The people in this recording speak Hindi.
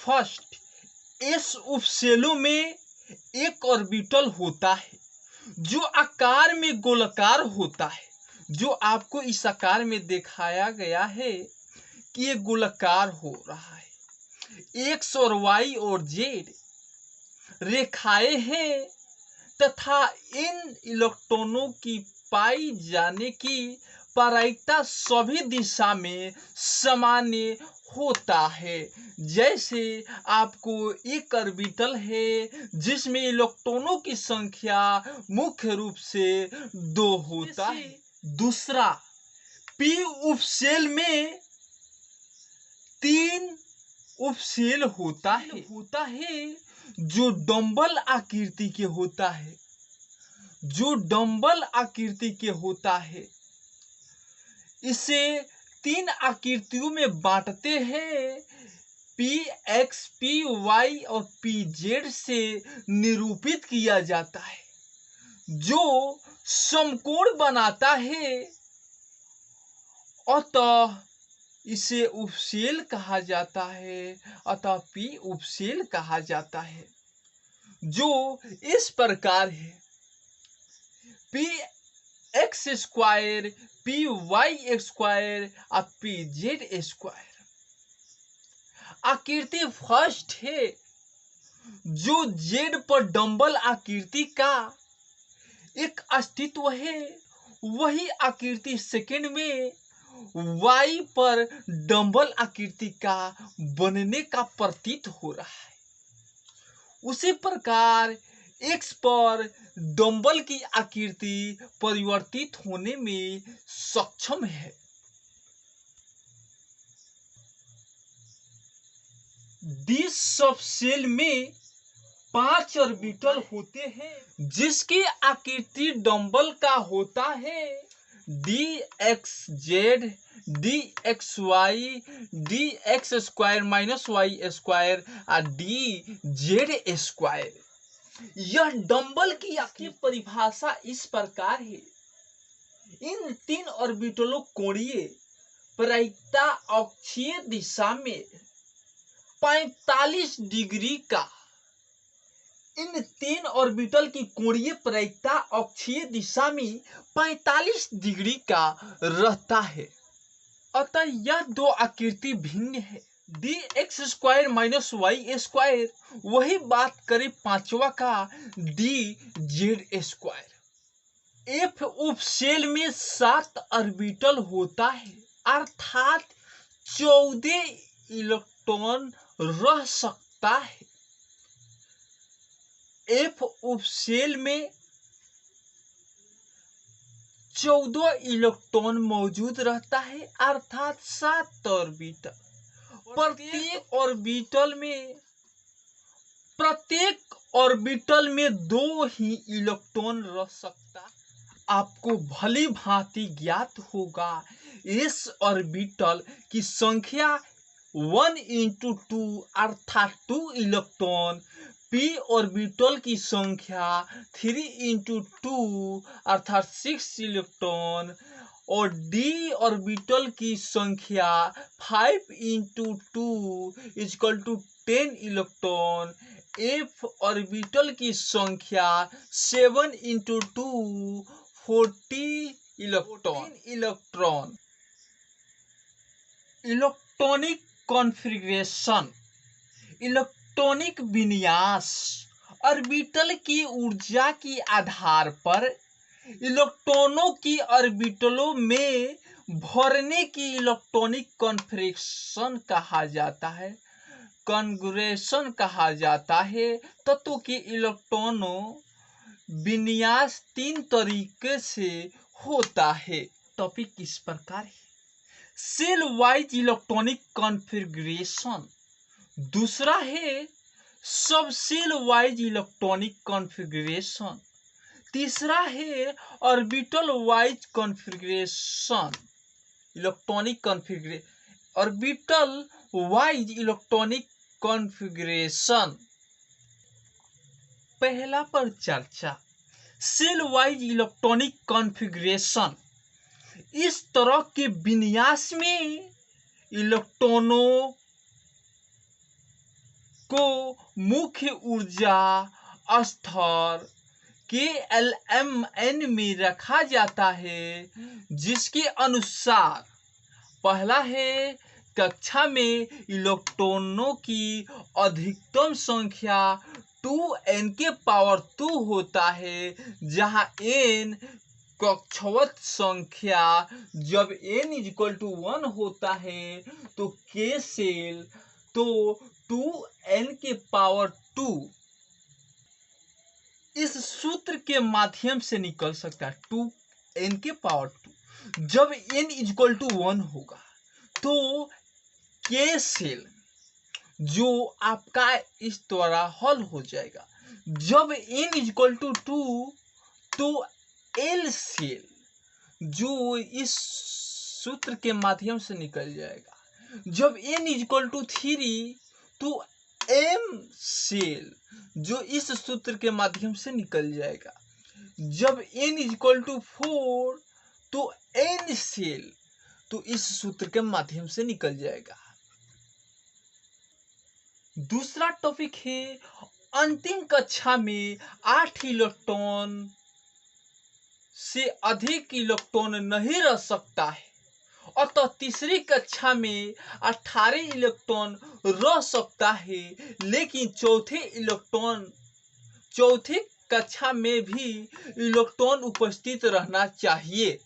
फर्स्ट, s उपसेलों में एक ऑर्बिटल होता है जो आकार में गोलाकार होता है, जो आपको इस आकार में दिखाया गया है कि ये गोलाकार हो रहा है। एक्स और वाई और जेड रेखाएं हैं तथा इन इलेक्ट्रॉनों की पाई जाने की प्रायिकता सभी दिशा में सामान्य होता है। जैसे आपको एक ऑर्बिटल है जिसमें इलेक्ट्रॉनों की संख्या मुख्य रूप से 2 होता है। दूसरा, p उपसेल में 3 उपसेल होता है जो डंबल आकृति के होता है, इसे 3 आकृतियों में बांटते हैं। px, py और pz से निरूपित किया जाता है जो समकोण बनाता है, अतः इसे उपसेल कहा जाता है। अतः p उपसेल कहा जाता है जो इस प्रकार है: P x square, P Y square और पी जेड स्क्वायर। आकृति फर्स्ट है जो जेड पर डंबल आकृति का एक अस्तित्व है, वही आकृति सेकंड में वाई पर डंबल आकृति का बनने का प्रतीत हो रहा है। उसी प्रकार एक्स पर डंबल की आकृति परिवर्तित होने में सक्षम है। डी सबसेल में 5 ऑर्बिटल होते हैं जिसकी आकृति डंबल का होता है। D X Z, D X Y, D X square minus Y square और डी जेड स्क्वायर। यह डंबल की परिभाषा इस प्रकार है: इन 3 ऑर्बिटलों कोणीय प्रायिकता अक्षीय दिशा में 45 डिग्री का, इन 3 ऑर्बिटल की कोणीय प्रायिकता अक्षीय दिशा में 45 डिग्री का रहता है। अतः यह 2 आकृति भिन्न है। D X square minus Y square, वही बात करें पांचवा का डी जेड स्क्वायर। एफ उपसेल में 7 ऑर्बिटल होता है, अर्थात 14 इलेक्ट्रॉन रह सकता है। एफ उपसेल में 14 इलेक्ट्रॉन मौजूद रहता है, अर्थात 7 ऑर्बिटल। प्रत्येक ऑर्बिटल में 2 ही इलेक्ट्रॉन रह सकता। आपको भली भांति ज्ञात होगा इस ऑर्बिटल की संख्या 1 into 2 अर्थात 2 इलेक्ट्रॉन, p ऑर्बिटल की संख्या 3 into 2 अर्थात 6 इलेक्ट्रॉन और d ऑर्बिटल की संख्या 5 into 2 equal to 10 electron, f orbital की संख्या 7 into 2 40 electron. Electronic configuration, electronic विन्यास। ऑर्बिटल की ऊर्जा के आधार पर इलेक्ट्रॉनों की ऑर्बिटलों में भरने की इलेक्ट्रॉनिक कॉन्फ़िगरेशन कहा जाता है। कॉन्फ़िगरेशन कहा जाता है तत्व के इलेक्ट्रॉनों विन्यास 3 तरीके से होता है। टॉपिक इस प्रकार है: सेल वाइज इलेक्ट्रॉनिक कॉन्फ़िगरेशन, दूसरा है सब सेल वाइज इलेक्ट्रॉनिक कॉन्फ़िगरेशन, तीसरा है orbital wise configuration electronic orbital wise electronic configuration. पहला पर चर्चा, सेल वाइज इलेक्ट्रॉनिक कॉन्फ़िगरेशन। इस तरह के विन्यास में इलेक्ट्रॉनों को मुख्य ऊर्जा स्तर KLMN में रखा जाता है, जिसके अनुसार पहला है कक्षा में इलेक्ट्रॉनों की अधिकतम संख्या 2n² होता है, जहां n कक्षावत संख्या। जब n = 1 होता है तो k सेल तो 2n² इस सूत्र के माध्यम से निकल सकता है। 2n²। जब n = 1 होगा तो k सेल जो आपका इस द्वारा हल हो जाएगा। जब n = 2 तो l सेल जो इस सूत्र के माध्यम से निकल जाएगा। जब n = 3 तो m सेल जो इस सूत्र के माध्यम से निकल जाएगा। जब n = 4 तो n सेल तो इस सूत्र के माध्यम से निकल जाएगा। दूसरा टॉपिक है अंतिम कक्षा में 8 इलेक्ट्रॉन से अधिक इलेक्ट्रॉन नहीं रह सकता है, अतः तीसरी कक्षा में 18 इलेक्ट्रॉन रह सकता है, लेकिन चौथे कक्षा में भी इलेक्ट्रॉन उपस्थित रहना चाहिए।